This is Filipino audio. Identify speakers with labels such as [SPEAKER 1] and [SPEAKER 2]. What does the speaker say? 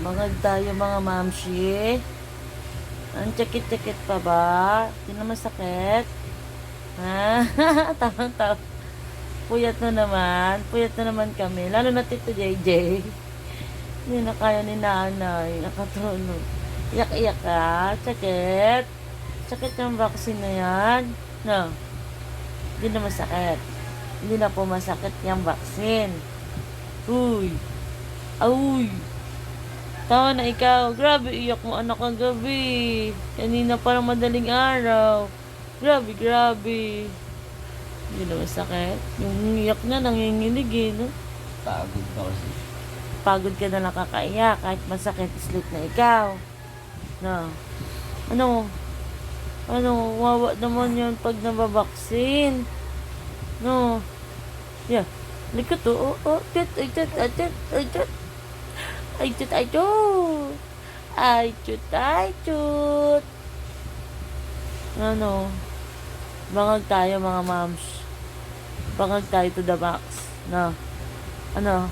[SPEAKER 1] Bangag tayo mga mamshi. Ang sakit-sakit pa ba? Hindi na masakit? Ha? Tama-tama. Puyat na naman. Puyat na naman kami. Lalo na Tito JJ. Hindi na kaya ni nanay. Nakatulog. Iyak-iyak ka. Sakit. Sakit yung vaccine na yan. No. Hindi na masakit. Hindi na po masakit yung vaccine. Uy. Uy. Tama na ikaw. Grabe, iyak mo anak ang gabi. Kanina parang madaling araw. Grabe, grabe. Hindi na masakit. Yung iyak na, nanginginig eh, no?
[SPEAKER 2] Pagod pa kasi.
[SPEAKER 1] Pagod ka na nakakaiyak kahit masakit, sleep na ikaw. No. Ano? Ano? Wawa naman yun pag nababaksin. No. Yeah. Likot to. Oh, oh. Tit, ay, tit, ay, tit, ay, tit. Ay, tit, ay, tit. Ay, tit, ay, tit. Ano? Bangag tayo mga moms. Bangag tayo to the max. No. Ano?